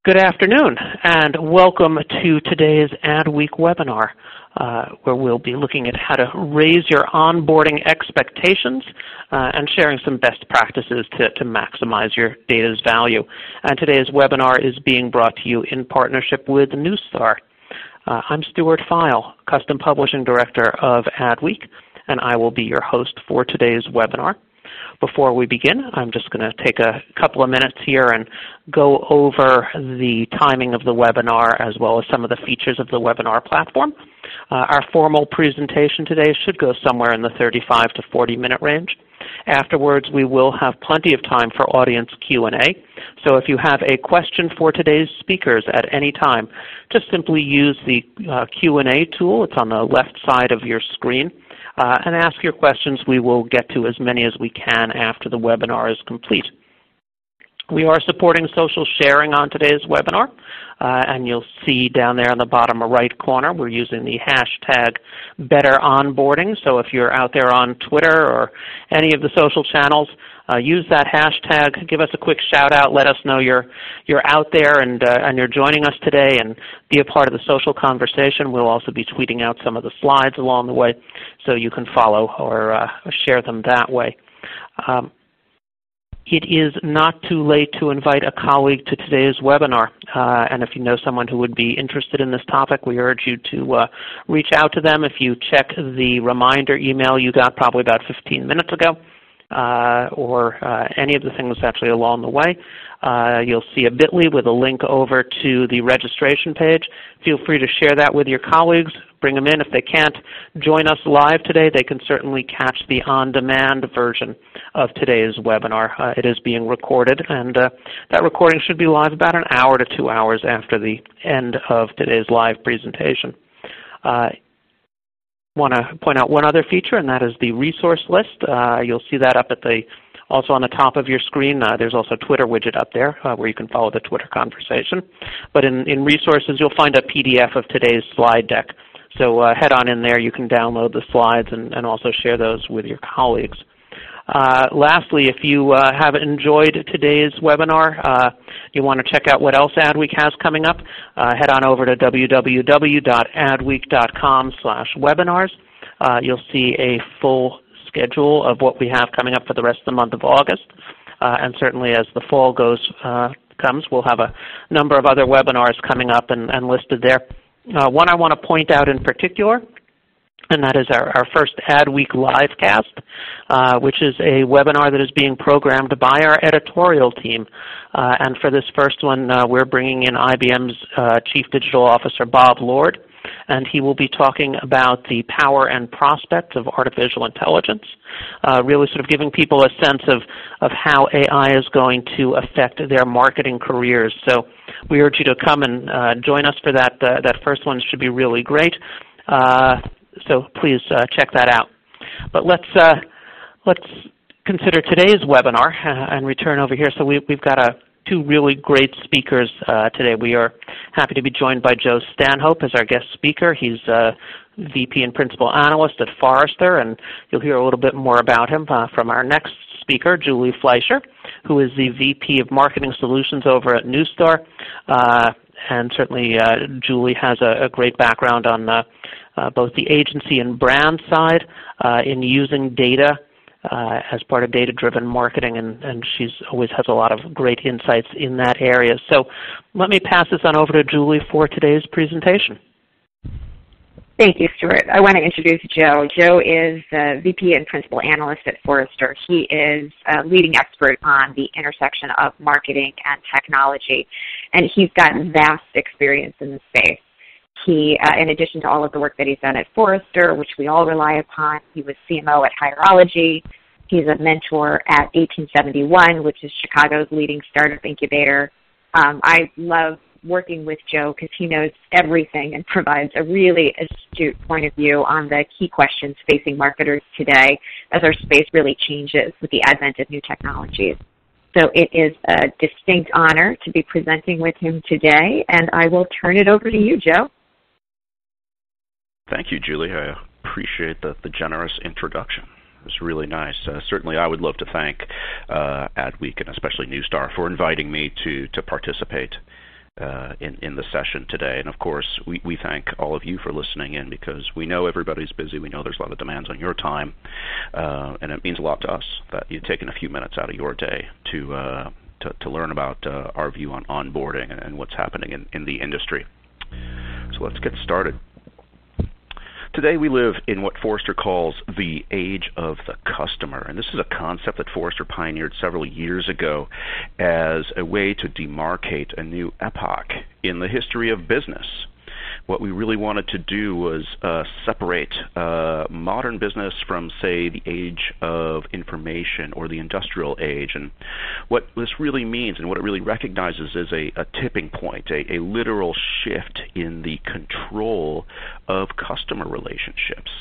Good afternoon, and welcome to today's AdWeek webinar, where we'll be looking at how to raise your onboarding expectations and sharing some best practices to maximize your data's value. And today's webinar is being brought to you in partnership with Neustar. I'm Stuart File, Custom Publishing Director of AdWeek, and I will be your host for today's webinar. Before we begin, I'm just going to take a couple of minutes here and go over the timing of the webinar as well as some of the features of the webinar platform. Our formal presentation today should go somewhere in the 35 to 40-minute range. Afterwards, we will have plenty of time for audience Q&A. So if you have a question for today's speakers at any time, just simply use the Q&A tool. It's on the left side of your screen. And ask your questions. We will get to as many as we can after the webinar is complete. We are supporting social sharing on today's webinar, and you'll see down there in the bottom right corner we're using the hashtag #BetterOnboarding. So if you're out there on Twitter or any of the social channels, use that hashtag. Give us a quick shout out. Let us know you're out there and you're joining us today, and be a part of the social conversation. We'll also be tweeting out some of the slides along the way, so you can follow or share them that way. It is not too late to invite a colleague to today's webinar, and if you know someone who would be interested in this topic, we urge you to reach out to them. If you check the reminder email you got probably about 15 minutes ago, or any of the things actually along the way, you'll see a bit.ly with a link over to the registration page. Feel free to share that with your colleagues. Bring them in. If they can't join us live today, they can certainly catch the on-demand version of today's webinar. It is being recorded, and that recording should be live about an hour to 2 hours after the end of today's live presentation. I want to point out one other feature, and that is the resource list. You'll see that up at also on the top of your screen. There's also a Twitter widget up there where you can follow the Twitter conversation. But in resources, you'll find a PDF of today's slide deck. So head on in there. You can download the slides and also share those with your colleagues. Lastly, if you have enjoyed today's webinar, you want to check out what else AdWeek has coming up, head on over to www.adweek.com/webinars. You'll see a full schedule of what we have coming up for the rest of the month of August. And certainly as the fall comes, we'll have a number of other webinars coming up and listed there. One I want to point out in particular, and that is our first AdWeek livecast, which is a webinar that is being programmed by our editorial team. And for this first one, we're bringing in IBM's Chief Digital Officer, Bob Lord, and he will be talking about the power and prospects of artificial intelligence, really sort of giving people a sense of how AI is going to affect their marketing careers. So we urge you to come and join us for that. That first one should be really great. So please check that out. But let's consider today's webinar and return over here. So we've got two really great speakers today. We are happy to be joined by Joe Stanhope as our guest speaker. He's VP and Principal Analyst at Forrester, and you'll hear a little bit more about him from our next speaker, Julie Fleischer, who is the VP of Marketing Solutions over at Neustar. And certainly Julie has a great background on both the agency and brand side in using data as part of data-driven marketing, and she always has a lot of great insights in that area. So let me pass this on over to Julie for today's presentation. Thank you, Stuart. I want to introduce Joe. Joe is VP and Principal Analyst at Forrester. He is a leading expert on the intersection of marketing and technology, and he's got vast experience in the space. He, in addition to all of the work that he's done at Forrester, which we all rely upon, he was CMO at Hierology. He's a mentor at 1871, which is Chicago's leading startup incubator. I love working with Joe because he knows everything and provides a really astute point of view on the key questions facing marketers today as our space really changes with the advent of new technologies. So it is a distinct honor to be presenting with him today, and I will turn it over to you, Joe. Thank you, Julie. I appreciate the generous introduction. It was really nice. Certainly I would love to thank AdWeek and especially Neustar for inviting me to participate in the session today. And of course, we thank all of you for listening in, because we know everybody's busy. We know there's a lot of demands on your time, and it means a lot to us that you've taken a few minutes out of your day to learn about our view on onboarding and what's happening in the industry. So let's get started. Today we live in what Forrester calls the age of the customer, and this is a concept that Forrester pioneered several years ago as a way to demarcate a new epoch in the history of business. What we really wanted to do was separate modern business from, say, the age of information or the industrial age. And what this really means and what it really recognizes is a tipping point, a literal shift in the control of customer relationships.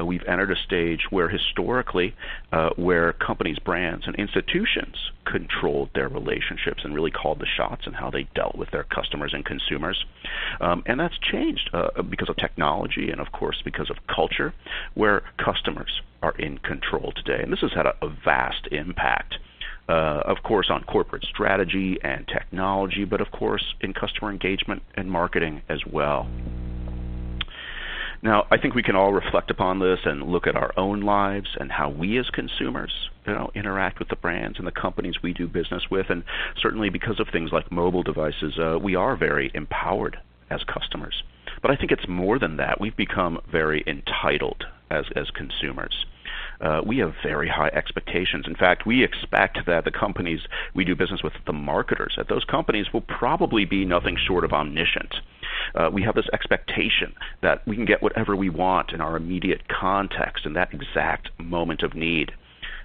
We've entered a stage where historically, where companies, brands, and institutions controlled their relationships and really called the shots in how they dealt with their customers and consumers. And that's changed because of technology and, of course, because of culture, where customers are in control today. And this has had a vast impact, of course, on corporate strategy and technology, but, of course, in customer engagement and marketing as well. Now, I think we can all reflect upon this and look at our own lives and how we as consumers, interact with the brands and the companies we do business with. And certainly because of things like mobile devices, we are very empowered as customers. But I think it's more than that. We've become very entitled as consumers. We have very high expectations. In fact, we expect that the companies we do business with, the marketers at those companies, will probably be nothing short of omniscient. We have this expectation that we can get whatever we want in our immediate context in that exact moment of need.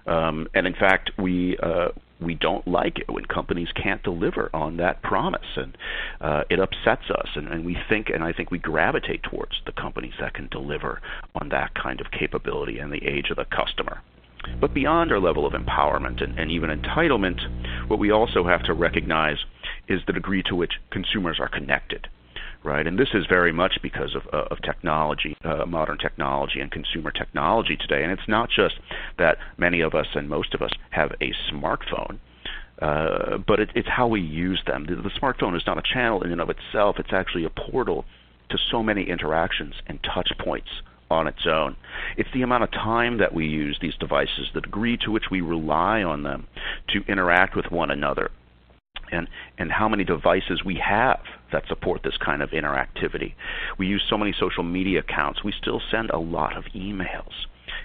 And in fact, we don't like it when companies can't deliver on that promise, and it upsets us. And we think, and I think we gravitate towards the companies that can deliver on that kind of capability in the age of the customer. But beyond our level of empowerment and even entitlement, what we also have to recognize is the degree to which consumers are connected. Right, and this is very much because of technology, modern technology and consumer technology today. And it's not just that many of us and most of us have a smartphone, but it's how we use them. The smartphone is not a channel in and of itself. It's actually a portal to so many interactions and touch points on its own. It's the amount of time that we use these devices, the degree to which we rely on them to interact with one another, and how many devices we have that support this kind of interactivity. We use so many social media accounts. We still send a lot of emails.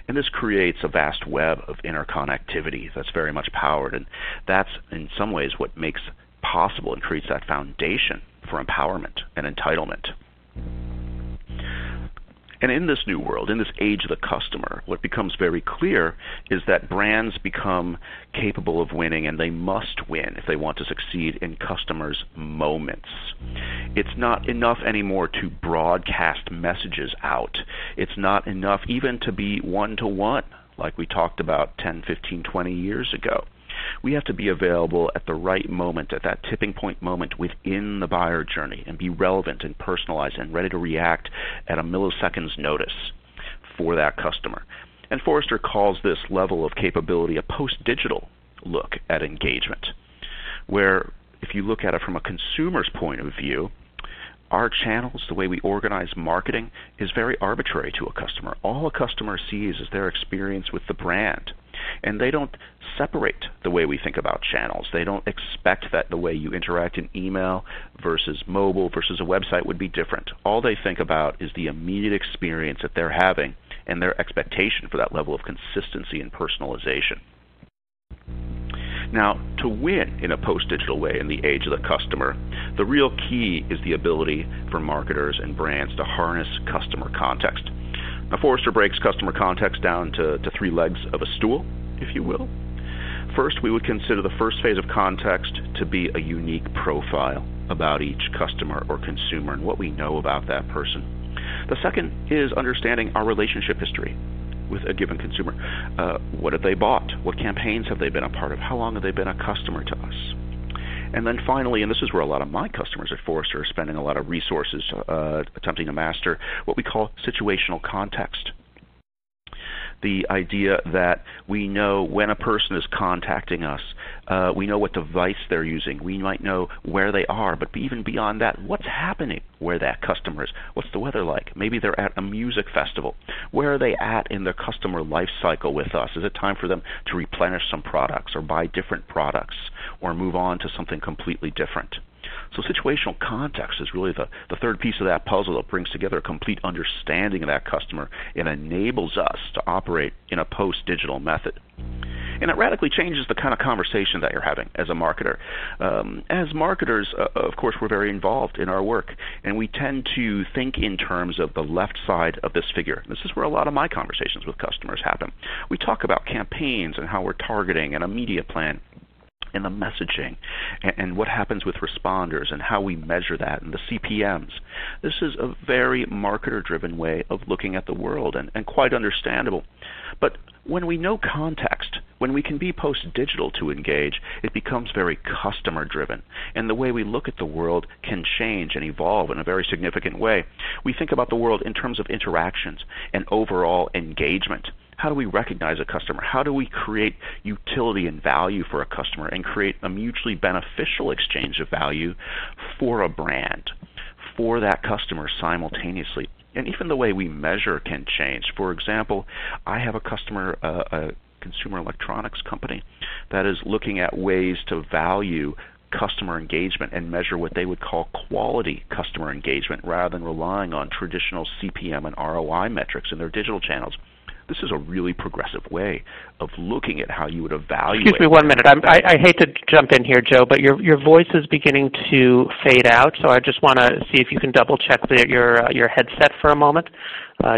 And this creates a vast web of interconnectivity that's very much powered. And that's, in some ways, what makes possible and creates that foundation for empowerment and entitlement. And in this new world, in this age of the customer, what becomes very clear is that brands become capable of winning, and they must win if they want to succeed in customers' moments. It's not enough anymore to broadcast messages out. It's not enough even to be one-to-one, like we talked about 10, 15, 20 years ago. We have to be available at the right moment, at that tipping point moment within the buyer journey, and be relevant and personalized and ready to react at a millisecond's notice for that customer. And Forrester calls this level of capability a post-digital look at engagement, where if you look at it from a consumer's point of view, our channels, the way we organize marketing, is very arbitrary to a customer. All a customer sees is their experience with the brand. And they don't separate the way we think about channels. They don't expect that the way you interact in email versus mobile versus a website would be different. All they think about is the immediate experience that they're having and their expectation for that level of consistency and personalization. Now, to win in a post-digital way in the age of the customer, the real key is the ability for marketers and brands to harness customer context. Now, Forrester breaks customer context down to three legs of a stool, if you will. First, we would consider the first phase of context to be a unique profile about each customer or consumer and what we know about that person. The second is understanding our relationship history with a given consumer. What have they bought? What campaigns have they been a part of? How long have they been a customer to us? And then finally, and this is where a lot of my customers at Forrester are spending a lot of resources attempting to master what we call situational context. the idea that we know when a person is contacting us, we know what device they're using, we might know where they are, but even beyond that, what's happening where that customer is, what's the weather like, maybe they're at a music festival, where are they at in their customer life cycle with us, is it time for them to replenish some products or buy different products or move on to something completely different. So situational context is really the third piece of that puzzle that brings together a complete understanding of that customer and enables us to operate in a post-digital method. And it radically changes the kind of conversation that you're having as a marketer. As marketers, of course, we're very involved in our work, and we tend to think in terms of the left side of this figure. This is where a lot of my conversations with customers happen. We talk about campaigns and how we're targeting and a media plan, and the messaging, and what happens with responders, and how we measure that, and the CPMs. This is a very marketer-driven way of looking at the world, and quite understandable. But when we know context, when we can be post-digital to engage, it becomes very customer-driven, and the way we look at the world can change and evolve in a very significant way. We think about the world in terms of interactions and overall engagement. How do we recognize a customer? How do we create utility and value for a customer and create a mutually beneficial exchange of value for a brand, for that customer simultaneously? And even the way we measure can change. For example, I have a customer, a consumer electronics company, that is looking at ways to value customer engagement and measure what they would call quality customer engagement rather than relying on traditional CPM and ROI metrics in their digital channels. This is a really progressive way of looking at how you would evaluate. Excuse me 1 minute. I hate to jump in here, Joe, but your voice is beginning to fade out, so I just want to see if you can double-check your headset for a moment,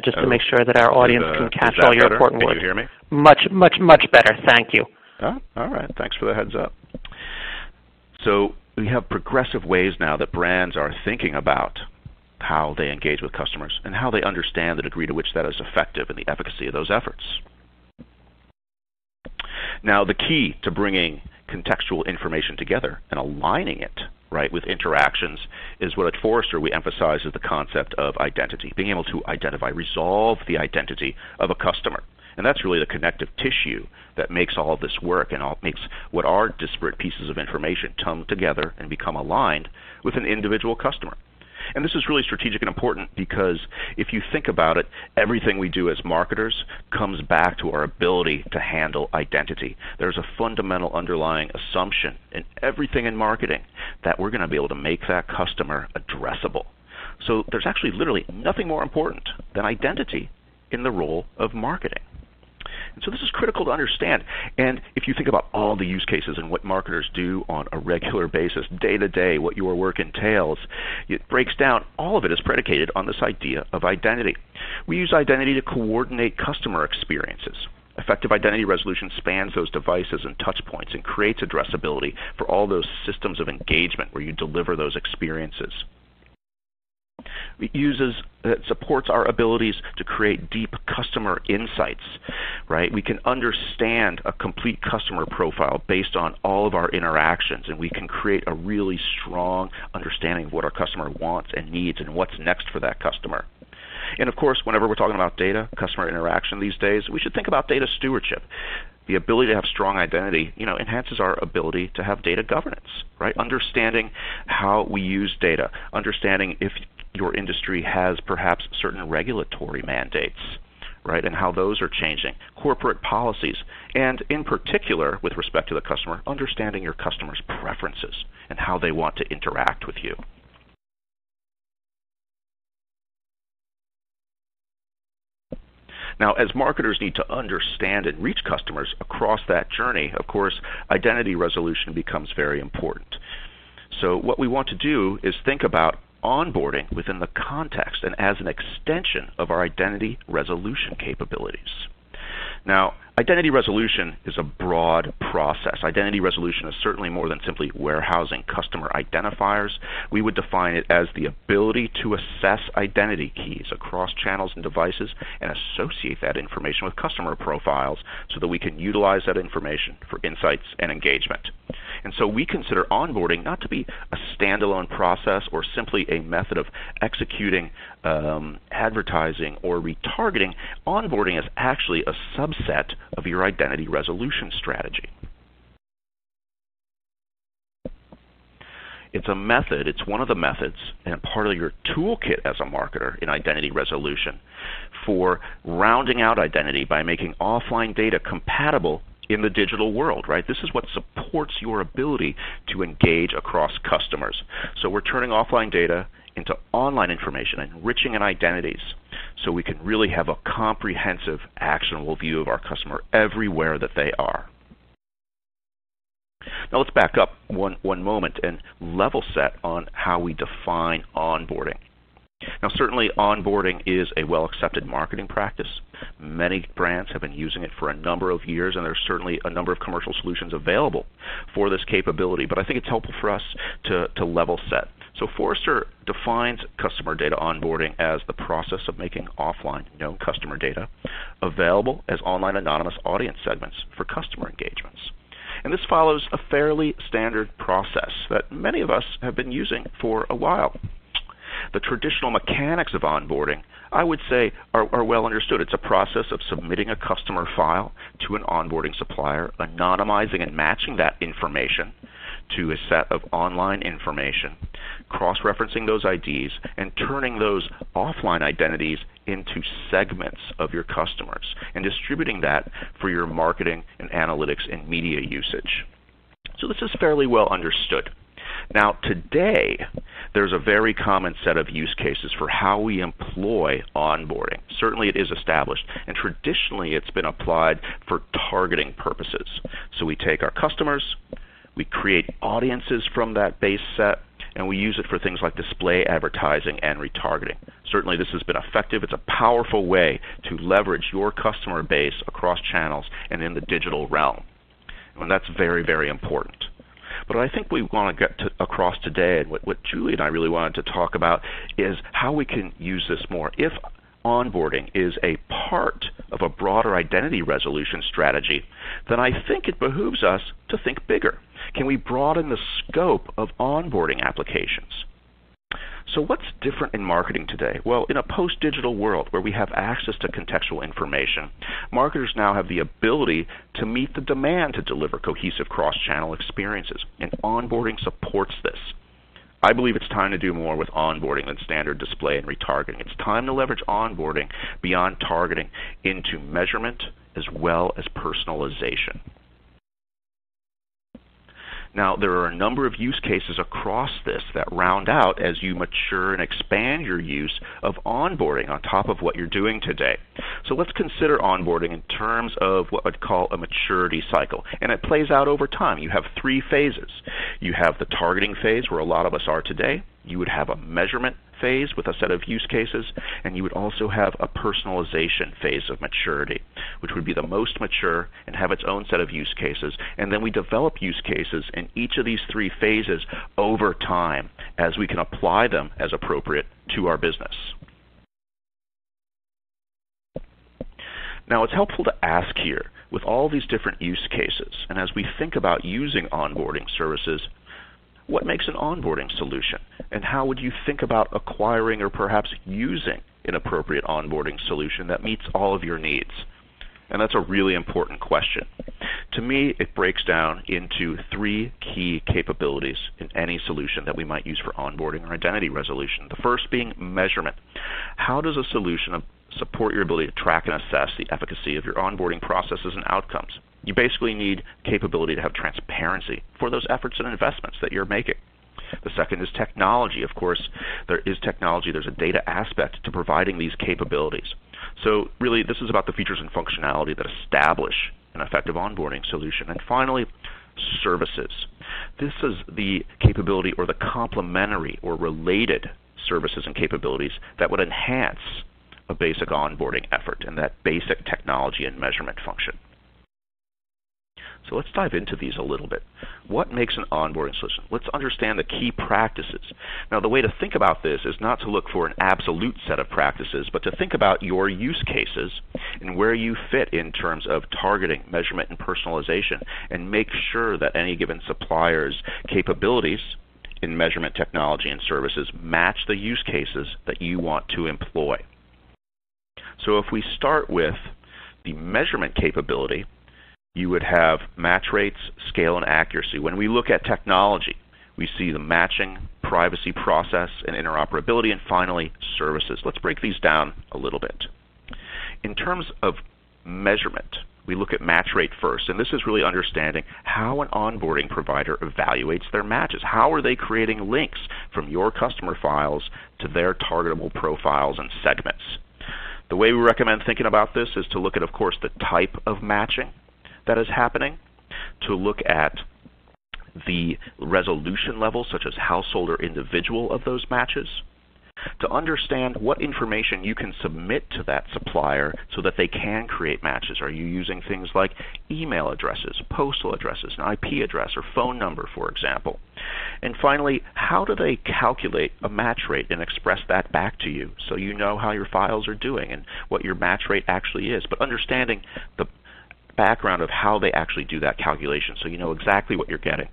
just to make sure that our audience can catch all your important words. Can you hear me? Much better. Thank you. Oh, all right. Thanks for the heads up. So we have progressive ways now that brands are thinking about how they engage with customers and how they understand the degree to which that is effective and the efficacy of those efforts. Now, the key to bringing contextual information together and aligning it, right, with interactions is what at Forrester we emphasize is the concept of identity, being able to identify, resolve the identity of a customer. And that's really the connective tissue that makes all of this work and makes what are disparate pieces of information come together and become aligned with an individual customer. And this is really strategic and important because if you think about it, everything we do as marketers comes back to our ability to handle identity. There's a fundamental underlying assumption in everything in marketing that we're going to be able to make that customer addressable. So there's actually literally nothing more important than identity in the role of marketing. And so this is critical to understand. And if you think about all the use cases and what marketers do on a regular basis, day to day, what your work entails, it breaks down, all of it is predicated on this idea of identity. We use identity to coordinate customer experiences. Effective identity resolution spans those devices and touch points and creates addressability for all those systems of engagement where you deliver those experiences. It supports our abilities to create deep customer insights, right? We can understand a complete customer profile based on all of our interactions, and we can create a really strong understanding of what our customer wants and needs and what's next for that customer. And of course, whenever we're talking about data, customer interaction these days, we should think about data stewardship. The ability to have strong identity, enhances our ability to have data governance, right? Understanding how we use data, understanding if your industry has perhaps certain regulatory mandates, right, and how those are changing, corporate policies, and in particular, with respect to the customer, understanding your customer's preferences and how they want to interact with you. Now, as marketers need to understand and reach customers across that journey, of course, identity resolution becomes very important. So what we want to do is think about onboarding within the context and as an extension of our identity resolution capabilities. Now, identity resolution is a broad process. Identity resolution is certainly more than simply warehousing customer identifiers. We would define it as the ability to assess identity keys across channels and devices and associate that information with customer profiles so that we can utilize that information for insights and engagement. And so we consider onboarding not to be a standalone process or simply a method of executing advertising or retargeting. Onboarding is actually a subset of your identity resolution strategy. It's a method, it's one of the methods, and part of your toolkit as a marketer in identity resolution for rounding out identity by making offline data compatible in the digital world, right? This is what supports your ability to engage across customers. So we're turning offline data into online information, enriching in identities, so we can really have a comprehensive, actionable view of our customer everywhere that they are. Now let's back up one moment and level set on how we define onboarding. Now certainly onboarding is a well-accepted marketing practice. Many brands have been using it for a number of years, and there's certainly a number of commercial solutions available for this capability, but I think it's helpful for us to level set. So Forrester defines customer data onboarding as the process of making offline known customer data available as online anonymous audience segments for customer engagements. And this follows a fairly standard process that many of us have been using for a while. The traditional mechanics of onboarding, I would say, are well understood. It's a process of submitting a customer file to an onboarding supplier, anonymizing and matching that information to a set of online information, cross-referencing those IDs, and turning those offline identities into segments of your customers, and distributing that for your marketing and analytics and media usage. So this is fairly well understood. Now today, there's a very common set of use cases for how we employ onboarding. Certainly it is established, and traditionally it's been applied for targeting purposes. So we take our customers, we create audiences from that base set, and we use it for things like display advertising and retargeting. Certainly this has been effective. It's a powerful way to leverage your customer base across channels and in the digital realm. And that's very, very important. But what I think we want to get across today, and what Julie and I really wanted to talk about, is how we can use this more. If onboarding is a part of a broader identity resolution strategy, then I think it behooves us to think bigger. Can we broaden the scope of onboarding applications? So what's different in marketing today? Well, in a post-digital world where we have access to contextual information, marketers now have the ability to meet the demand to deliver cohesive cross-channel experiences, and onboarding supports this. I believe it's time to do more with onboarding than standard display and retargeting. It's time to leverage onboarding beyond targeting into measurement as well as personalization. Now, there are a number of use cases across this that round out as you mature and expand your use of onboarding on top of what you're doing today. So let's consider onboarding in terms of what I'd call a maturity cycle. And it plays out over time. You have three phases. You have the targeting phase, where a lot of us are today. You would have a measurement phase with a set of use cases, and you would also have a personalization phase of maturity, which would be the most mature and have its own set of use cases. And then we develop use cases in each of these three phases over time as we can apply them as appropriate to our business. Now, it's helpful to ask here, with all these different use cases, and as we think about using onboarding services, what makes an onboarding solution? And how would you think about acquiring or perhaps using an appropriate onboarding solution that meets all of your needs? And that's a really important question. To me, it breaks down into three key capabilities in any solution that we might use for onboarding or identity resolution. The first being measurement. How does a solution support your ability to track and assess the efficacy of your onboarding processes and outcomes? You basically need capability to have transparency for those efforts and investments that you're making. The second is technology. Of course, there is technology. There's a data aspect to providing these capabilities. So really, this is about the features and functionality that establish an effective onboarding solution. And finally, services. This is the capability or the complementary or related services and capabilities that would enhance a basic onboarding effort and that basic technology and measurement function. So let's dive into these a little bit. What makes an onboarding solution? Let's understand the key practices. Now, the way to think about this is not to look for an absolute set of practices, but to think about your use cases and where you fit in terms of targeting, measurement, and personalization, and make sure that any given supplier's capabilities in measurement technology and services match the use cases that you want to employ. So if we start with the measurement capability, you would have match rates, scale, and accuracy. When we look at technology, we see the matching, privacy, process, and interoperability, and finally, services. Let's break these down a little bit. In terms of measurement, we look at match rate first, and this is really understanding how an onboarding provider evaluates their matches. How are they creating links from your customer files to their targetable profiles and segments? The way we recommend thinking about this is to look at, of course, the type of matching that is happening, to look at the resolution level, such as household or individual of those matches, to understand what information you can submit to that supplier so that they can create matches. Are you using things like email addresses, postal addresses, an IP address, or phone number, for example? And finally, how do they calculate a match rate and express that back to you so you know how your files are doing and what your match rate actually is, but understanding the background of how they actually do that calculation so you know exactly what you're getting.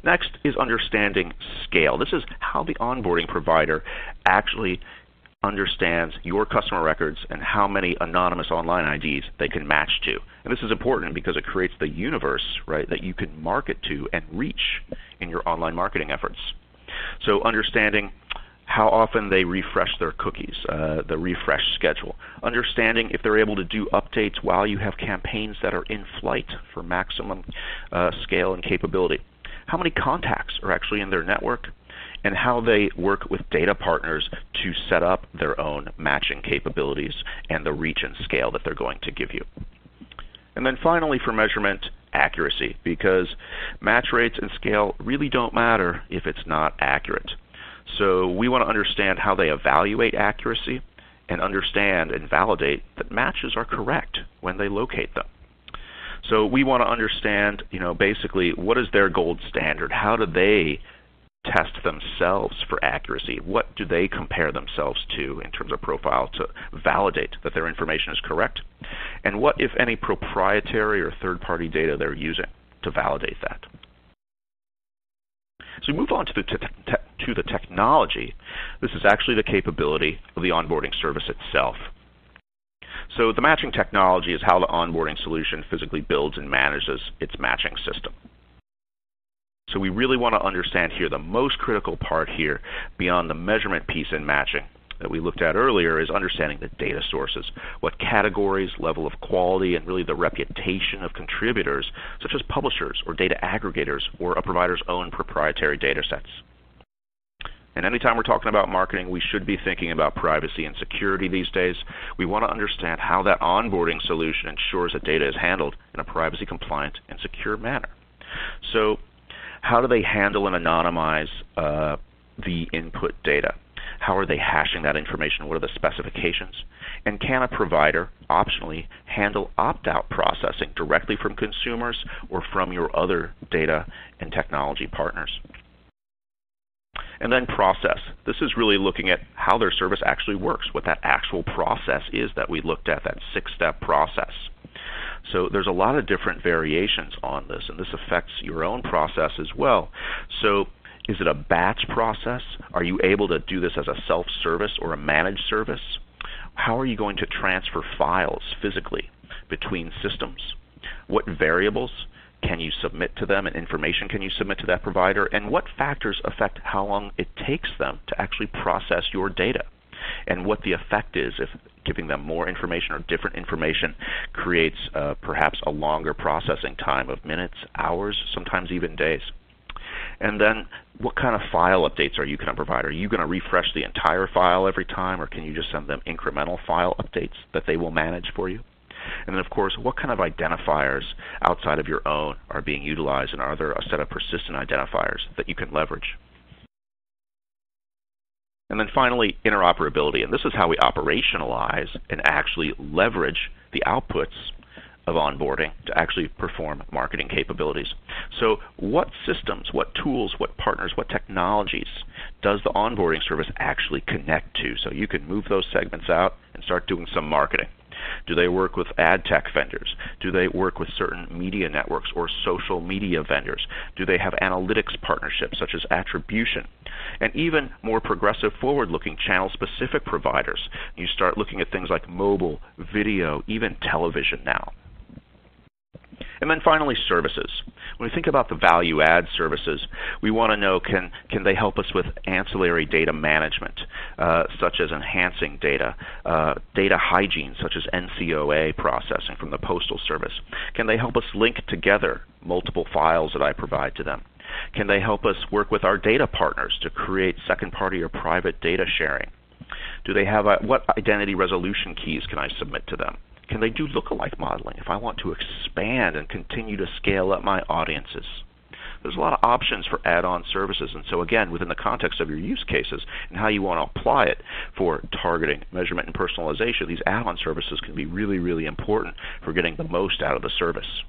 Next is understanding scale. This is how the onboarding provider actually understands your customer records and how many anonymous online IDs they can match to. And this is important because it creates the universe, right, that you can market to and reach in your online marketing efforts. So understanding how often they refresh their cookies, the refresh schedule. Understanding if they're able to do updates while you have campaigns that are in flight for maximum scale and capability. How many contacts are actually in their network, and how they work with data partners to set up their own matching capabilities and the reach and scale that they're going to give you. And then finally, for measurement, accuracy, because match rates and scale really don't matter if it's not accurate. So we want to understand how they evaluate accuracy and understand and validate that matches are correct when they locate them. So we want to understand, basically what is their gold standard? How do they test themselves for accuracy? What do they compare themselves to in terms of profile to validate that their information is correct? And what, if any, proprietary or third-party data they're using to validate that? So we move on to the technology. This is actually the capability of the onboarding service itself. So the matching technology is how the onboarding solution physically builds and manages its matching system. So we really want to understand here the most critical part here beyond the measurement piece in matching that we looked at earlier is understanding the data sources, what categories, level of quality, and really the reputation of contributors, such as publishers or data aggregators or a provider's own proprietary data sets. And anytime we're talking about marketing, we should be thinking about privacy and security these days. We want to understand how that onboarding solution ensures that data is handled in a privacy-compliant and secure manner. So how do they handle and anonymize the input data? How are they hashing that information? What are the specifications? And can a provider optionally handle opt-out processing directly from consumers or from your other data and technology partners? And then process. This is really looking at how their service actually works, what that actual process is that we looked at, that 6-step process. So there's a lot of different variations on this, and this affects your own process as well. So is it a batch process? Are you able to do this as a self-service or a managed service? How are you going to transfer files physically between systems? What variables can you submit to them and information can you submit to that provider? And what factors affect how long it takes them to actually process your data? And what the effect is if giving them more information or different information creates perhaps a longer processing time of minutes, hours, sometimes even days. And then what kind of file updates are you going to provide? Are you going to refresh the entire file every time, or can you just send them incremental file updates that they will manage for you? And then, of course, what kind of identifiers outside of your own are being utilized, and are there a set of persistent identifiers that you can leverage? And then finally, interoperability. And this is how we operationalize and actually leverage the outputs of onboarding to actually perform marketing capabilities. So what systems, what tools, what partners, what technologies does the onboarding service actually connect to? So you can move those segments out and start doing some marketing. Do they work with ad tech vendors? Do they work with certain media networks or social media vendors? Do they have analytics partnerships such as attribution? And even more progressive, forward-looking channel-specific providers. You start looking at things like mobile, video, even television now. And then finally, services. When we think about the value-add services, we want to know, can they help us with ancillary data management, such as enhancing data, data hygiene, such as NCOA processing from the Postal Service? Can they help us link together multiple files that I provide to them? Can they help us work with our data partners to create second-party or private data sharing? Do they have what identity resolution keys can I submit to them? Can they do lookalike modeling if I want to expand and continue to scale up my audiences? There's a lot of options for add-on services, and so again, within the context of your use cases and how you want to apply it for targeting, measurement, and personalization, these add-on services can be really, really important for getting the most out of the service.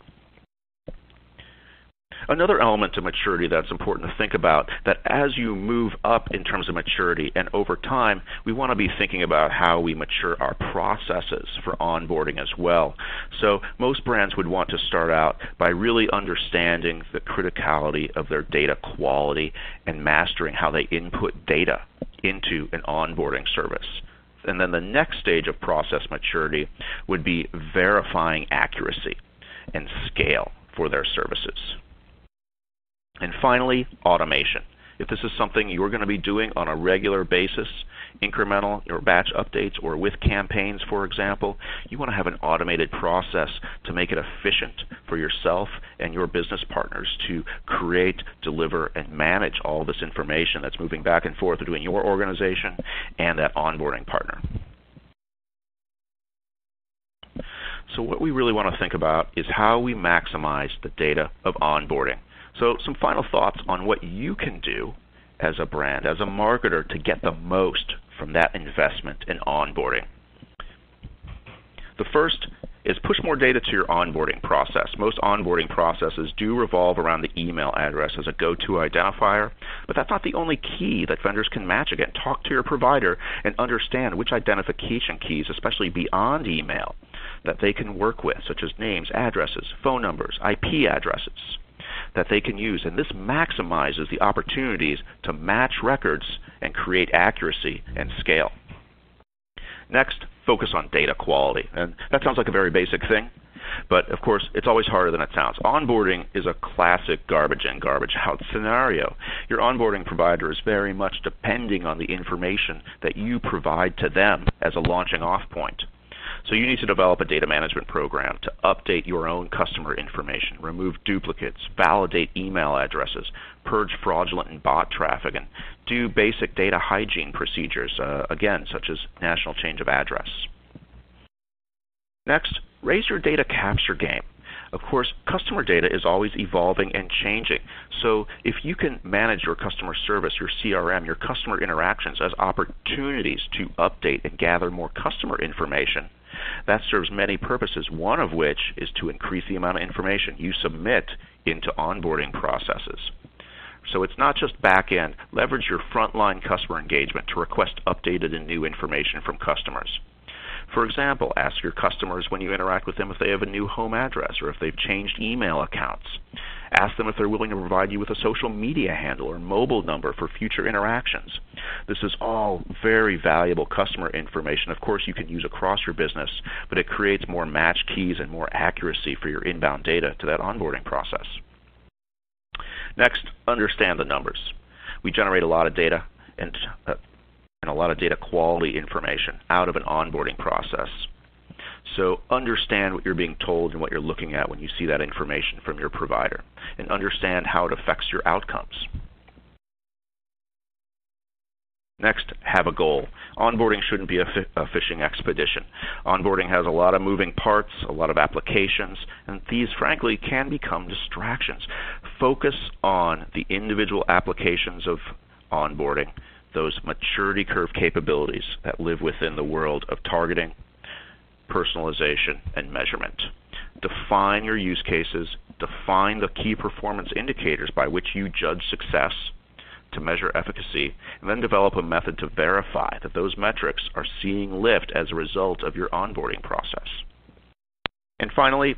Another element of maturity that's important to think about, that as you move up in terms of maturity and over time, we want to be thinking about how we mature our processes for onboarding as well. So most brands would want to start out by really understanding the criticality of their data quality and mastering how they input data into an onboarding service. And then the next stage of process maturity would be verifying accuracy and scale for their services. And finally, automation. If this is something you're going to be doing on a regular basis, incremental or batch updates or with campaigns, for example, you want to have an automated process to make it efficient for yourself and your business partners to create, deliver, and manage all this information that's moving back and forth between your organization and that onboarding partner. So what we really want to think about is how we maximize the data of onboarding. So some final thoughts on what you can do as a brand, as a marketer, to get the most from that investment in onboarding. The first is push more data to your onboarding process. Most onboarding processes do revolve around the email address as a go-to identifier, but that's not the only key that vendors can match. Again, talk to your provider and understand which identification keys, especially beyond email, that they can work with, such as names, addresses, phone numbers, IP addresses, that they can use, and this maximizes the opportunities to match records and create accuracy and scale. Next, focus on data quality, and that sounds like a very basic thing, but of course it's always harder than it sounds. Onboarding is a classic garbage in, garbage out scenario. Your onboarding provider is very much depending on the information that you provide to them as a launching off point. So you need to develop a data management program to update your own customer information, remove duplicates, validate email addresses, purge fraudulent and bot traffic, and do basic data hygiene procedures, again, such as national change of address. Next, raise your data capture game. Of course, customer data is always evolving and changing. So if you can manage your customer service, your CRM, your customer interactions as opportunities to update and gather more customer information, that serves many purposes, one of which is to increase the amount of information you submit into onboarding processes. So it's not just back end. Leverage your frontline customer engagement to request updated and new information from customers. For example, ask your customers when you interact with them if they have a new home address or if they've changed email accounts. Ask them if they're willing to provide you with a social media handle or mobile number for future interactions. This is all very valuable customer information. Of course, you can use across your business, but it creates more match keys and more accuracy for your inbound data to that onboarding process. Next, understand the numbers. We generate a lot of data and a lot of data quality information out of an onboarding process. So understand what you're being told and what you're looking at when you see that information from your provider, and understand how it affects your outcomes. Next, have a goal. Onboarding shouldn't be a fishing expedition. Onboarding has a lot of moving parts, a lot of applications, and these, frankly, can become distractions. Focus on the individual applications of onboarding, those maturity curve capabilities that live within the world of targeting, personalization, and measurement. Define your use cases, define the key performance indicators by which you judge success to measure efficacy, and then develop a method to verify that those metrics are seeing lift as a result of your onboarding process. And finally,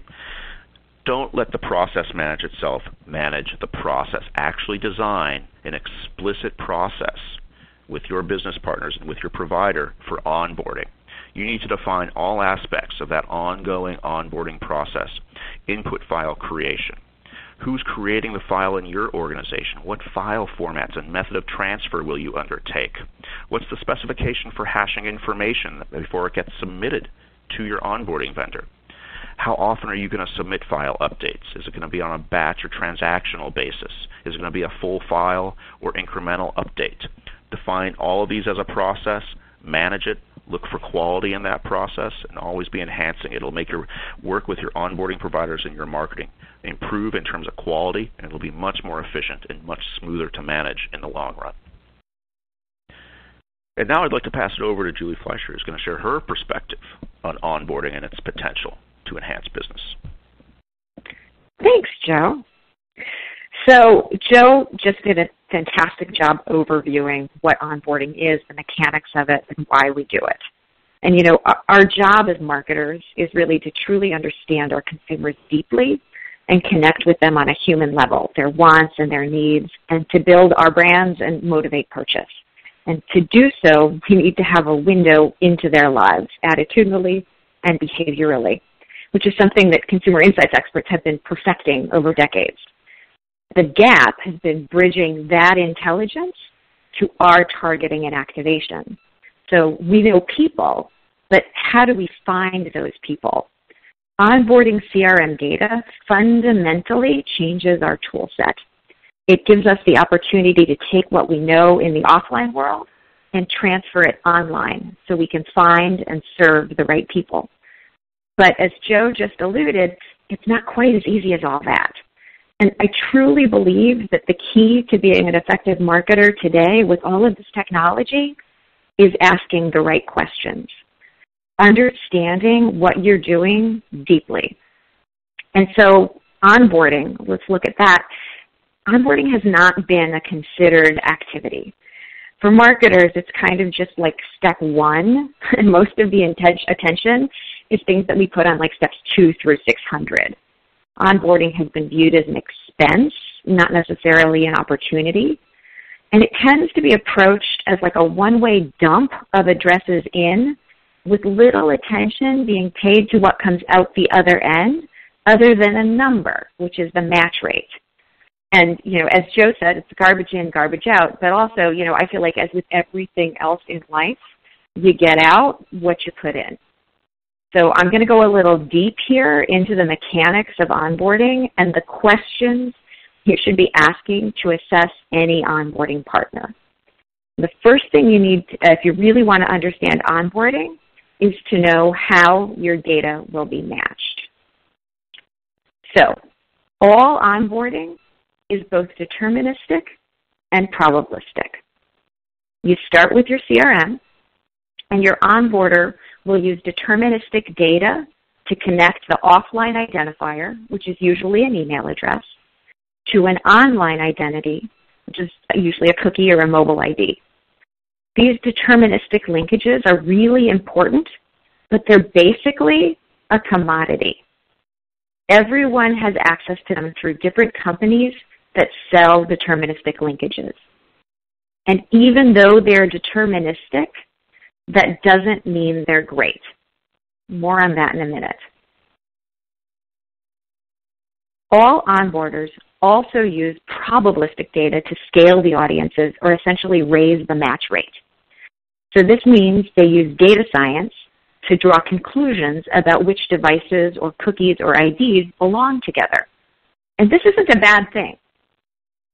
don't let the process manage itself. Manage the process. Actually design an explicit process with your business partners and with your provider for onboarding. You need to define all aspects of that ongoing onboarding process. Input file creation. Who's creating the file in your organization? What file formats and method of transfer will you undertake? What's the specification for hashing information before it gets submitted to your onboarding vendor? How often are you going to submit file updates? Is it going to be on a batch or transactional basis? Is it going to be a full file or incremental update? Define all of these as a process, manage it, look for quality in that process, and always be enhancing it. It'll make your work with your onboarding providers and your marketing improve in terms of quality, and it'll be much more efficient and much smoother to manage in the long run. And now I'd like to pass it over to Julie Fleischer, who's going to share her perspective on onboarding and its potential to enhance business. Thanks, Joe. So Joe just did a fantastic job overviewing what onboarding is, the mechanics of it, and why we do it. And you know, our job as marketers is really to truly understand our consumers deeply and connect with them on a human level, their wants and their needs, and to build our brands and motivate purchase. And to do so, we need to have a window into their lives, attitudinally and behaviorally, which is something that consumer insights experts have been perfecting over decades. The gap has been bridging that intelligence to our targeting and activation. So we know people, but how do we find those people? Onboarding CRM data fundamentally changes our tool set. It gives us the opportunity to take what we know in the offline world and transfer it online so we can find and serve the right people. But as Joe just alluded, it's not quite as easy as all that. And I truly believe that the key to being an effective marketer today with all of this technology is asking the right questions, understanding what you're doing deeply. And so onboarding, let's look at that. Onboarding has not been a considered activity. For marketers, it's kind of just like step one, and most of the attention is things that we put on like steps 2 through 600. Onboarding has been viewed as an expense, not necessarily an opportunity. And it tends to be approached as like a one-way dump of addresses in, with little attention being paid to what comes out the other end, other than a number, which is the match rate. And, you know, as Joe said, it's garbage in, garbage out. But also, you know, I feel like as with everything else in life, you get out what you put in. So I'm going to go a little deep here into the mechanics of onboarding and the questions you should be asking to assess any onboarding partner. The first thing you need, if you really want to understand onboarding, is to know how your data will be matched. So all onboarding is both deterministic and probabilistic. You start with your CRM, and your onboarder will use deterministic data to connect the offline identifier, which is usually an email address, to an online identity, which is usually a cookie or a mobile ID. These deterministic linkages are really important, but they're basically a commodity. Everyone has access to them through different companies that sell deterministic linkages. And even though they're deterministic, that doesn't mean they're great. More on that in a minute. All onboarders also use probabilistic data to scale the audiences or essentially raise the match rate. So this means they use data science to draw conclusions about which devices or cookies or IDs belong together. And this isn't a bad thing.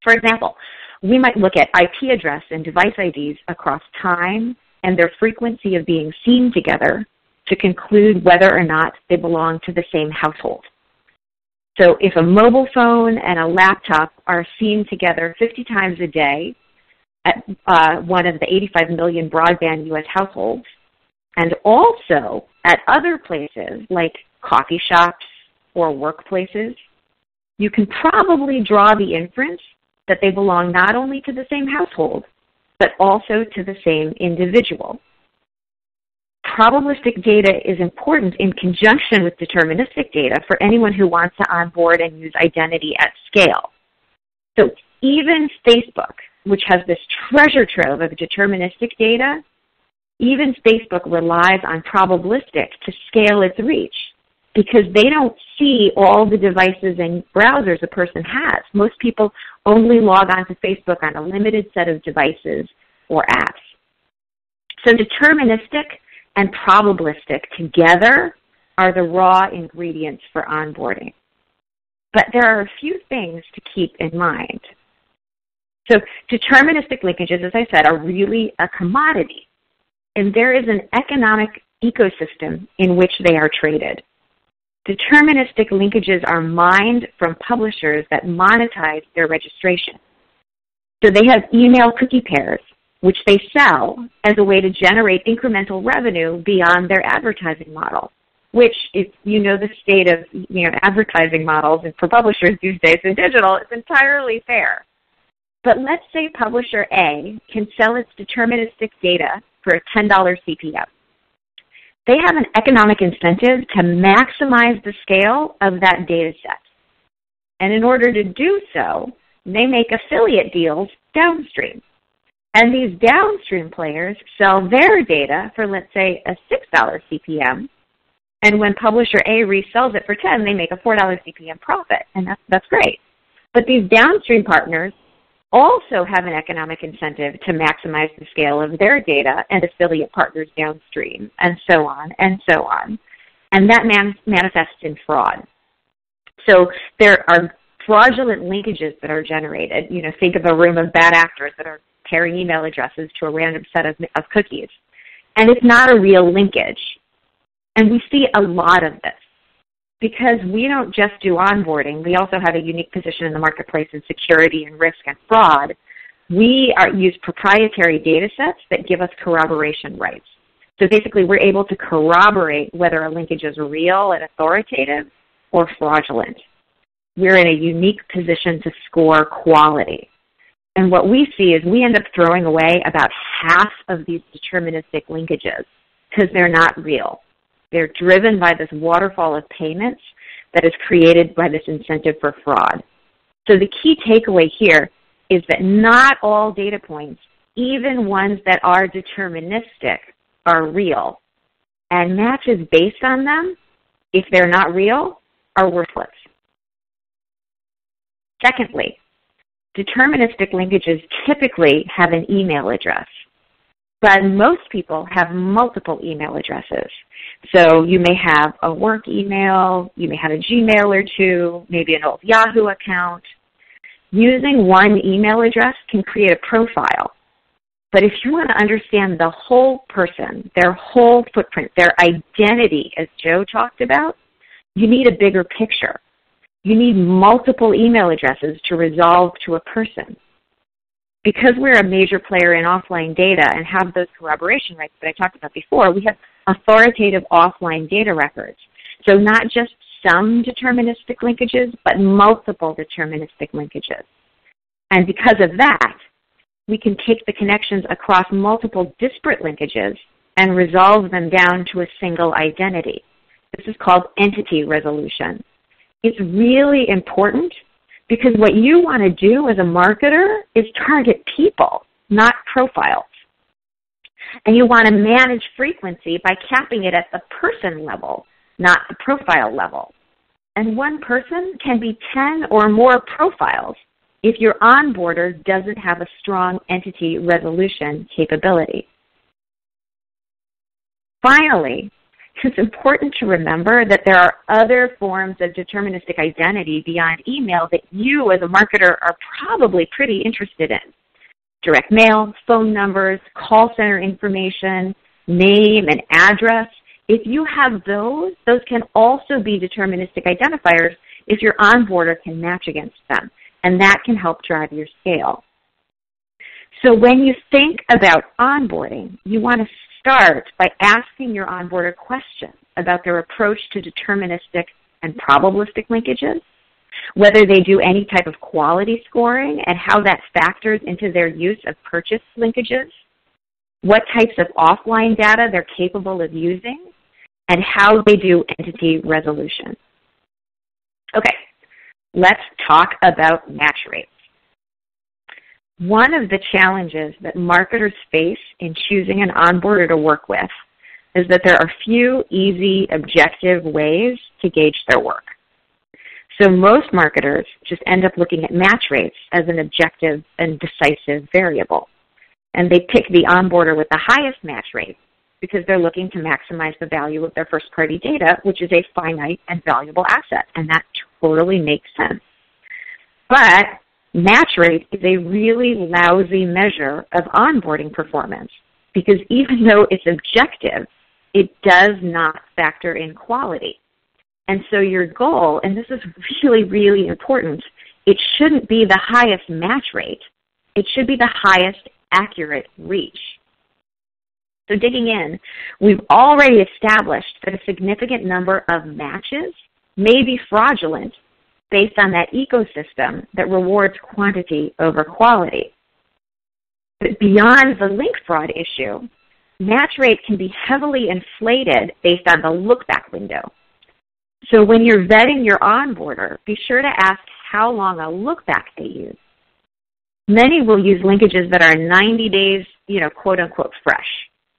For example, we might look at IP address and device IDs across time and their frequency of being seen together to conclude whether or not they belong to the same household. So if a mobile phone and a laptop are seen together 50 times a day at one of the 85 million broadband U.S. households, and also at other places like coffee shops, or workplaces, you can probably draw the inference that they belong not only to the same household, but also to the same individual. Probabilistic data is important in conjunction with deterministic data for anyone who wants to onboard and use identity at scale. So even Facebook, which has this treasure trove of deterministic data, even Facebook relies on probabilistic to scale its reach because they don't see all the devices and browsers a person has. Most people only log on to Facebook on a limited set of devices or apps. So deterministic and probabilistic together are the raw ingredients for onboarding. But there are a few things to keep in mind. So deterministic linkages, as I said, are really a commodity. And there is an economic ecosystem in which they are traded. Deterministic linkages are mined from publishers that monetize their registration. So they have email cookie pairs, which they sell as a way to generate incremental revenue beyond their advertising model, which, if you know the state of advertising models and for publishers these days in digital, it's entirely fair. But let's say publisher A can sell its deterministic data for a $10 CPM. They have an economic incentive to maximize the scale of that data set. And in order to do so, they make affiliate deals downstream. And these downstream players sell their data for, let's say, a $6 CPM. And when publisher A resells it for $10, they make a $4 CPM profit. And that's great. But these downstream partners also have an economic incentive to maximize the scale of their data and affiliate partners downstream, and so on and so on. And that manifests in fraud. So there are fraudulent linkages that are generated. Think of a room of bad actors that are pairing email addresses to a random set of cookies. And it's not a real linkage. And we see a lot of this. Because we don't just do onboarding, we also have a unique position in the marketplace in security and risk and fraud. We use proprietary data sets that give us corroboration rights. So basically, we're able to corroborate whether a linkage is real and authoritative or fraudulent. We're in a unique position to score quality. And what we see is we end up throwing away about half of these deterministic linkages because they're not real. They're driven by this waterfall of payments that is created by this incentive for fraud. So the key takeaway here is that not all data points, even ones that are deterministic, are real. And matches based on them, if they're not real, are worthless. Secondly, deterministic linkages typically have an email address. But most people have multiple email addresses. So you may have a work email, you may have a Gmail or two, maybe an old Yahoo account. Using one email address can create a profile. But if you want to understand the whole person, their whole footprint, their identity, as Joe talked about, you need a bigger picture. You need multiple email addresses to resolve to a person. Because we're a major player in offline data and have those corroboration rights that I talked about before, we have authoritative offline data records. So not just some deterministic linkages, but multiple deterministic linkages. And because of that, we can take the connections across multiple disparate linkages and resolve them down to a single identity. This is called entity resolution. It's really important because what you want to do as a marketer is target people, not profiles. And you want to manage frequency by capping it at the person level, not the profile level. And one person can be 10 or more profiles if your onboarder doesn't have a strong entity resolution capability. Finally, it's important to remember that there are other forms of deterministic identity beyond email that you as a marketer are probably pretty interested in. Direct mail, phone numbers, call center information, name and address. If you have those can also be deterministic identifiers if your onboarder can match against them, and that can help drive your scale. So when you think about onboarding, you want to start by asking your onboarder questions about their approach to deterministic and probabilistic linkages, whether they do any type of quality scoring and how that factors into their use of purchase linkages, what types of offline data they're capable of using, and how they do entity resolution. Okay, let's talk about match rates. One of the challenges that marketers face in choosing an onboarder to work with is that there are few easy, objective ways to gauge their work. So most marketers just end up looking at match rates as an objective and decisive variable. And they pick the onboarder with the highest match rate because they're looking to maximize the value of their first-party data, which is a finite and valuable asset. And that totally makes sense. But match rate is a really lousy measure of onboarding performance because even though it's objective, it does not factor in quality. And so your goal, and this is really, really important, it shouldn't be the highest match rate. It should be the highest accurate reach. So digging in, we've already established that a significant number of matches may be fraudulent based on that ecosystem that rewards quantity over quality. But beyond the link fraud issue, match rate can be heavily inflated based on the look-back window. So when you're vetting your onboarder, be sure to ask how long a look-back they use. Many will use linkages that are 90 days, quote-unquote fresh.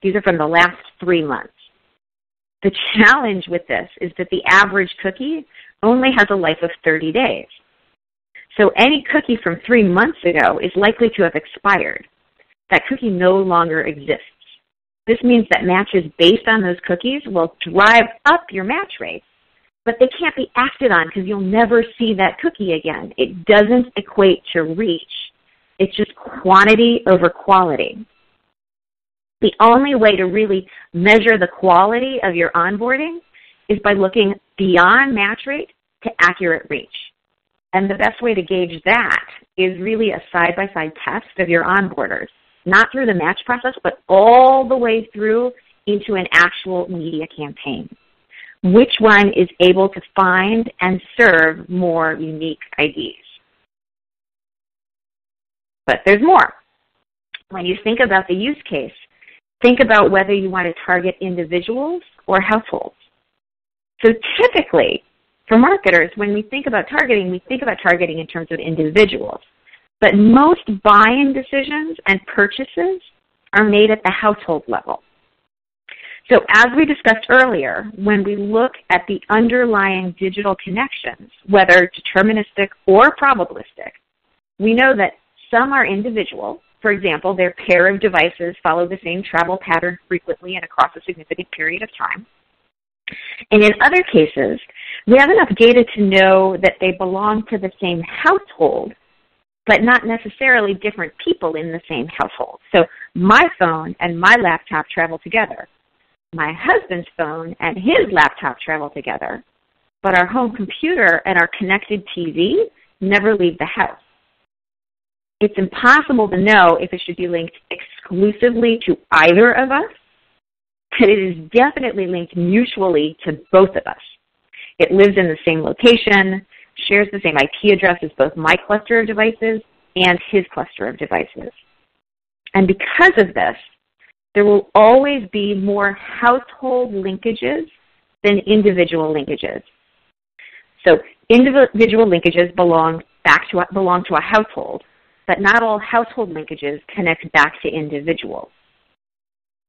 These are from the last 3 months. The challenge with this is that the average cookie only has a life of 30 days. So any cookie from 3 months ago is likely to have expired. That cookie no longer exists. This means that matches based on those cookies will drive up your match rate, but they can't be acted on because you'll never see that cookie again. It doesn't equate to reach. It's just quantity over quality. The only way to really measure the quality of your onboarding is by looking beyond match rate to accurate reach. And the best way to gauge that is really a side-by-side test of your onboarders, not through the match process, but all the way through into an actual media campaign. Which one is able to find and serve more unique IDs? But there's more. When you think about the use case, think about whether you want to target individuals or households. So typically, for marketers, when we think about targeting in terms of individuals. But most buying decisions and purchases are made at the household level. So as we discussed earlier, when we look at the underlying digital connections, whether deterministic or probabilistic, we know that some are individual. For example, their pair of devices follow the same travel pattern frequently and across a significant period of time. And in other cases, we have enough data to know that they belong to the same household, but not necessarily different people in the same household. So my phone and my laptop travel together. My husband's phone and his laptop travel together, but our home computer and our connected TV never leave the house. It's impossible to know if it should be linked exclusively to either of us, but it is definitely linked mutually to both of us. It lives in the same location, shares the same IP address as both my cluster of devices and his cluster of devices. And because of this, there will always be more household linkages than individual linkages. So individual linkages belong to a household, but not all household linkages connect back to individuals.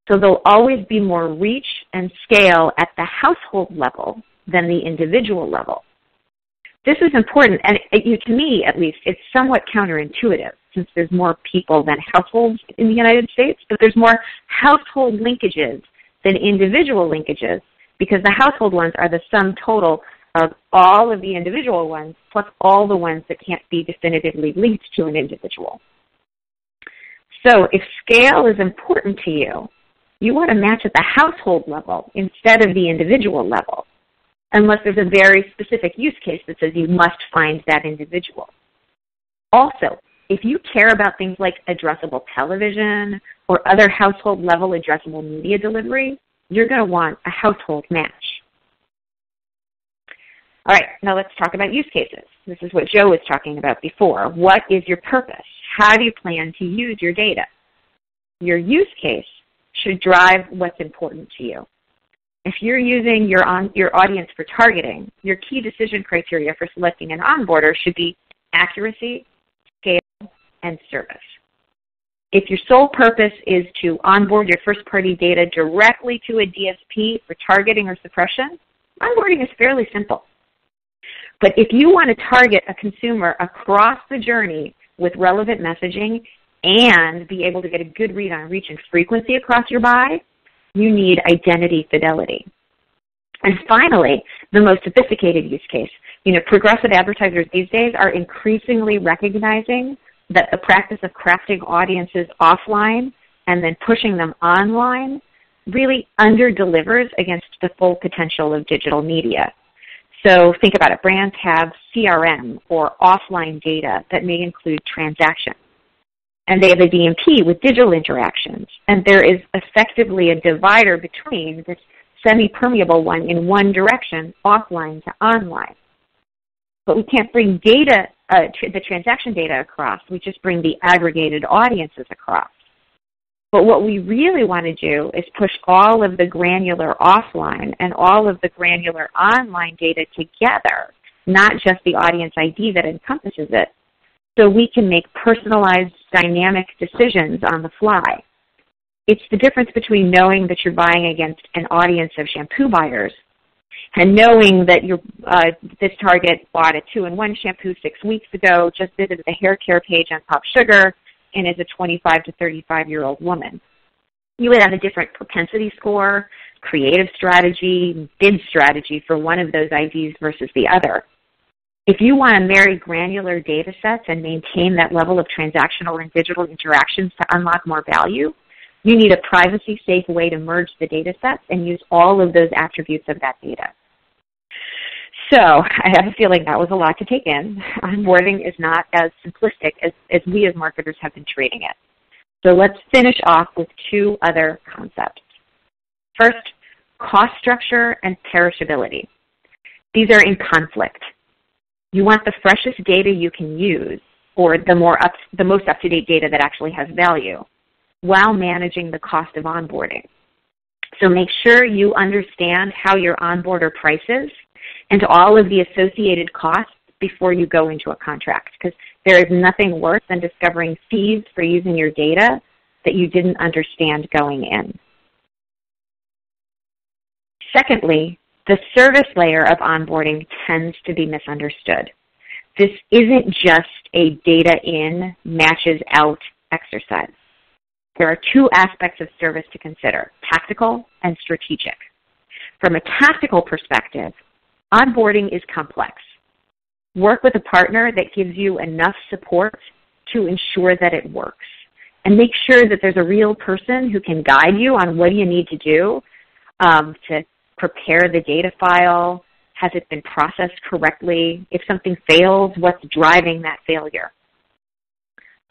So there'll always be more reach and scale at the household level than the individual level. This is important, and to me, at least, it's somewhat counterintuitive since there's more people than households in the United States, but there's more household linkages than individual linkages because the household ones are the sum total of all of the individual ones plus all the ones that can't be definitively linked to an individual. So if scale is important to you, you want to match at the household level instead of the individual level, unless there's a very specific use case that says you must find that individual. Also, if you care about things like addressable television or other household-level addressable media delivery, you're going to want a household match. All right, now let's talk about use cases. This is what Joe was talking about before. What is your purpose? How do you plan to use your data? Your use case should drive what's important to you. If you're using your audience for targeting, your key decision criteria for selecting an onboarder should be accuracy, scale, and service. If your sole purpose is to onboard your first-party data directly to a DSP for targeting or suppression, onboarding is fairly simple. But if you want to target a consumer across the journey with relevant messaging and be able to get a good read on reach and frequency across your buy, you need identity fidelity. And finally, the most sophisticated use case. Progressive advertisers these days are increasingly recognizing that the practice of crafting audiences offline and then pushing them online really under-delivers against the full potential of digital media. So think about it. Brands have CRM or offline data that may include transactions. And they have a DMP with digital interactions. And there is effectively a divider between this semi-permeable one in one direction, offline to online. But we can't bring data, the transaction data across. We just bring the aggregated audiences across. But what we really want to do is push all of the granular offline and all of the granular online data together, not just the audience ID that encompasses it, so we can make personalized, dynamic decisions on the fly. It's the difference between knowing that you're buying against an audience of shampoo buyers and knowing that this target bought a 2-in-1 shampoo 6 weeks ago, just visited the hair care page on Pop Sugar, and is a 25 to 35-year-old woman. You would have a different propensity score, creative strategy, bid strategy for one of those IDs versus the other. If you want to marry granular data sets and maintain that level of transactional and digital interactions to unlock more value, you need a privacy-safe way to merge the data sets and use all of those attributes of that data. So I have a feeling that was a lot to take in. Onboarding is not as simplistic as we as marketers have been treating it. So let's finish off with two other concepts. First, cost structure and perishability. These are in conflict. You want the freshest data you can use, or the most up-to-date data that actually has value, while managing the cost of onboarding. So make sure you understand how your onboarder prices and all of the associated costs before you go into a contract, because there is nothing worse than discovering fees for using your data that you didn't understand going in. Secondly, the service layer of onboarding tends to be misunderstood. This isn't just a data in, matches out exercise. There are two aspects of service to consider, tactical and strategic. From a tactical perspective, onboarding is complex. Work with a partner that gives you enough support to ensure that it works. And make sure that there's a real person who can guide you on what do you need to do to prepare the data file. Has it been processed correctly? If something fails, what's driving that failure?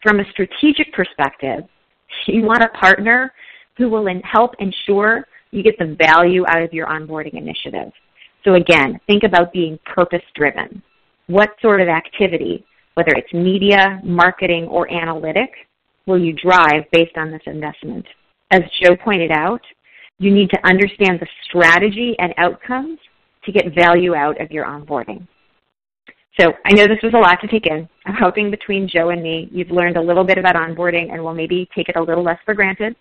From a strategic perspective, you want a partner who will help ensure you get the value out of your onboarding initiative. So again, think about being purpose-driven. What sort of activity, whether it's media, marketing, or analytic, will you drive based on this investment? As Joe pointed out, you need to understand the strategy and outcomes to get value out of your onboarding. So I know this was a lot to take in. I'm hoping between Joe and me, you've learned a little bit about onboarding and will maybe take it a little less for granted.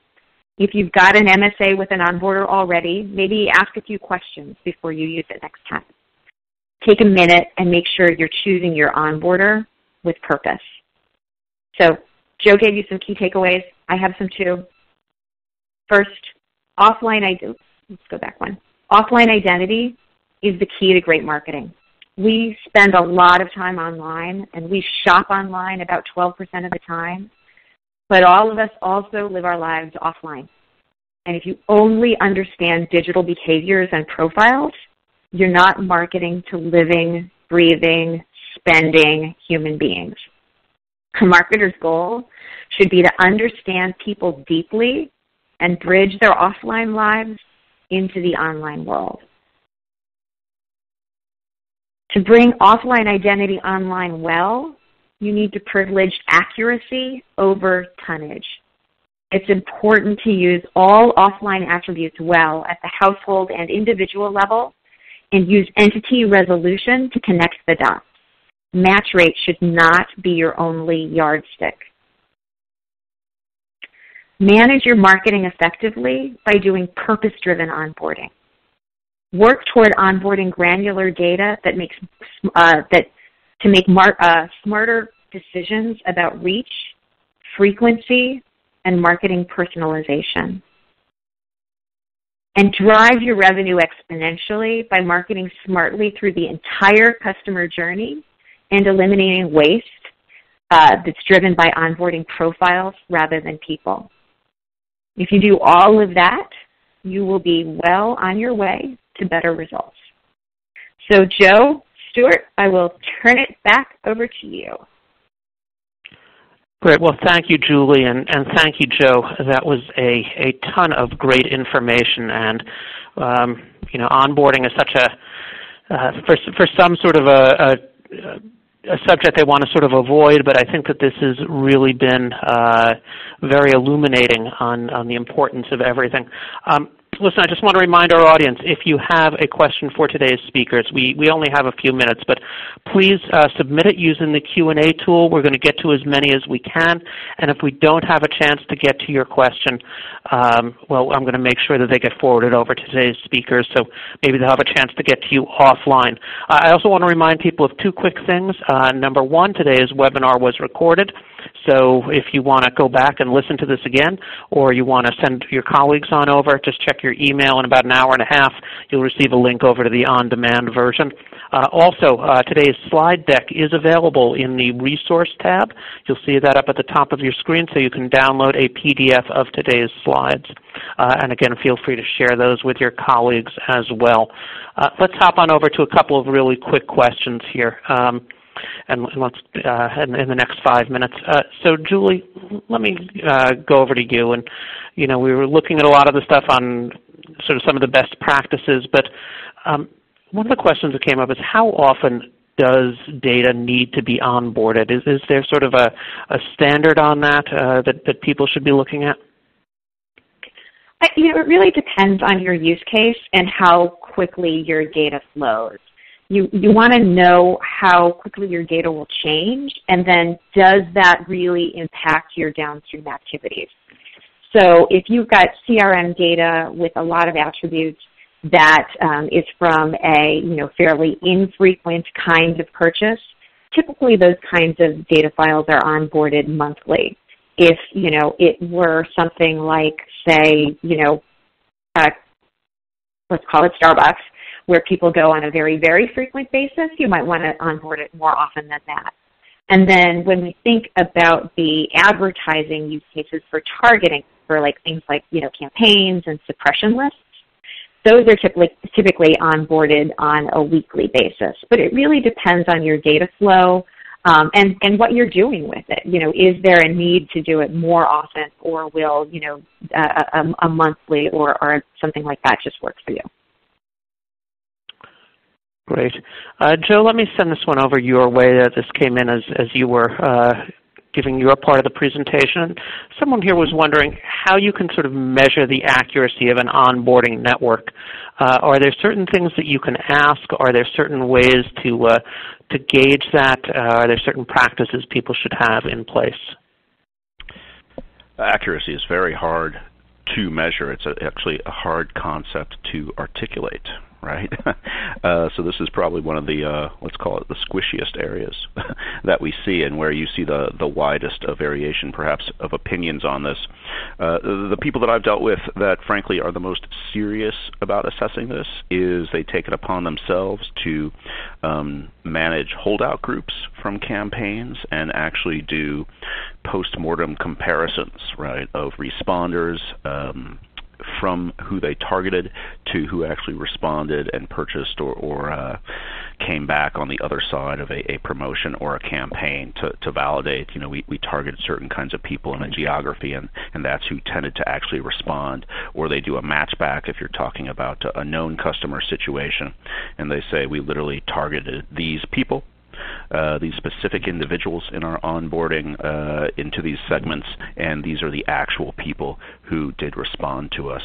If you've got an MSA with an onboarder already, maybe ask a few questions before you use it next time. Take a minute and make sure you're choosing your onboarder with purpose. So Joe gave you some key takeaways. I have some too. First, offline identity is the key to great marketing. We spend a lot of time online, and we shop online about 12% of the time, but all of us also live our lives offline. And if you only understand digital behaviors and profiles, you're not marketing to living, breathing, spending human beings. A marketer's goal should be to understand people deeply and bridge their offline lives into the online world. To bring offline identity online well, you need to privilege accuracy over tonnage. It's important to use all offline attributes well at the household and individual level and use entity resolution to connect the dots. Match rate should not be your only yardstick. Manage your marketing effectively by doing purpose-driven onboarding. Work toward onboarding granular data that makes to make smarter decisions about reach, frequency, and marketing personalization. And drive your revenue exponentially by marketing smartly through the entire customer journey and eliminating waste that's driven by onboarding profiles rather than people. If you do all of that, you will be well on your way to better results. So Joe, Stuart, I will turn it back over to you. Great. Well, thank you, Julie, and thank you, Joe. That was a ton of great information, and onboarding is such for some sort of a subject they want to sort of avoid, but I think that this has really been very illuminating on the importance of everything. Listen, I just want to remind our audience, if you have a question for today's speakers, we only have a few minutes, but please submit it using the Q&A tool. We're going to get to as many as we can, and if we don't have a chance to get to your question, well, I'm going to make sure that they get forwarded over to today's speakers, so maybe they'll have a chance to get to you offline. I also want to remind people of two quick things. Number one, today's webinar was recorded, so if you want to go back and listen to this again, or you want to send your colleagues on over, just check your email. In about an hour and a half, you'll receive a link over to the on-demand version. Also, today's slide deck is available in the Resource tab. You'll see that up at the top of your screen, so you can download a PDF of today's slides. And again, feel free to share those with your colleagues as well. Let's hop on over to a couple of really quick questions here. And let's in the next 5 minutes. So, Julie, let me go over to you. And we were looking at a lot of the stuff on sort of some of the best practices, but one of the questions that came up is how often does data need to be onboarded? Is there sort of a standard on that that people should be looking at? It really depends on your use case and how quickly your data flows. You want to know how quickly your data will change, and then does that really impact your downstream activities? So if you've got CRM data with a lot of attributes that is from a fairly infrequent kind of purchase, typically those kinds of data files are onboarded monthly. If it were something like, say, let's call it Starbucks, where people go on a very, very frequent basis, you might want to onboard it more often than that. And then when we think about the advertising use cases for targeting, for things like campaigns and suppression lists, those are typically onboarded on a weekly basis. But it really depends on your data flow and what you're doing with it. Is there a need to do it more often, or will a monthly or something like that just work for you? Great. Joe, let me send this one over your way. This came in as you were giving your part of the presentation. Someone here was wondering how you can sort of measure the accuracy of an onboarding network. Are there certain things that you can ask? Are there certain ways to gauge that? Are there certain practices people should have in place? Accuracy is very hard to measure. It's actually a hard concept to articulate, right? So this is probably one of the, let's call it the squishiest areas that we see, and where you see the widest variation, perhaps, of opinions on this. The people that I've dealt with that, frankly, are the most serious about assessing this is they take it upon themselves to manage holdout groups from campaigns and actually do post-mortem comparisons, right, of responders from who they targeted to who actually responded and purchased or came back on the other side of a promotion or a campaign to validate. We targeted certain kinds of people in a geography, and that's who tended to actually respond. Or they do a match back if you're talking about a known customer situation, and they say we literally targeted these people, these specific individuals in our onboarding into these segments, and these are the actual people who did respond to us.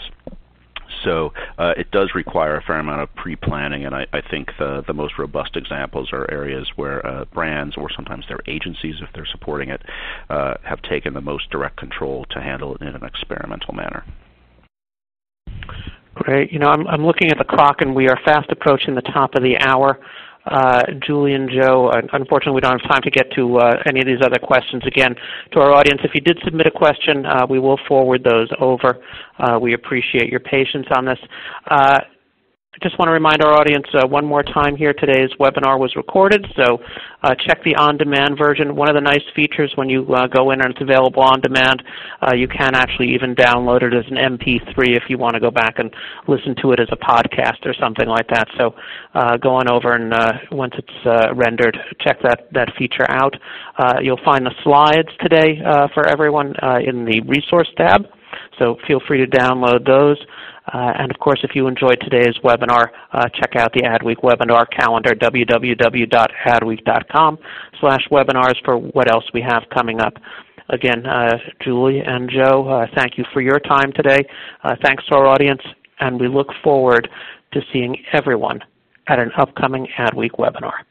So it does require a fair amount of pre-planning, and I think the most robust examples are areas where brands, or sometimes their agencies if they're supporting it, have taken the most direct control to handle it in an experimental manner. Great. I'm looking at the clock, and we are fast approaching the top of the hour. Julie and Joe, unfortunately we don't have time to get to any of these other questions. Again, to our audience, if you did submit a question, we will forward those over. We appreciate your patience on this. I just want to remind our audience one more time here, today's webinar was recorded, so check the on-demand version. One of the nice features when you go in and it's available on demand, you can actually even download it as an MP3 if you want to go back and listen to it as a podcast or something like that. So go on over and once it's rendered, check that feature out. You'll find the slides today for everyone in the Resource tab, so feel free to download those. And of course, if you enjoyed today's webinar, check out the AdWeek webinar calendar, www.adweek.com/webinars for what else we have coming up. Again, Julie and Joe, thank you for your time today. Thanks to our audience, and we look forward to seeing everyone at an upcoming AdWeek webinar.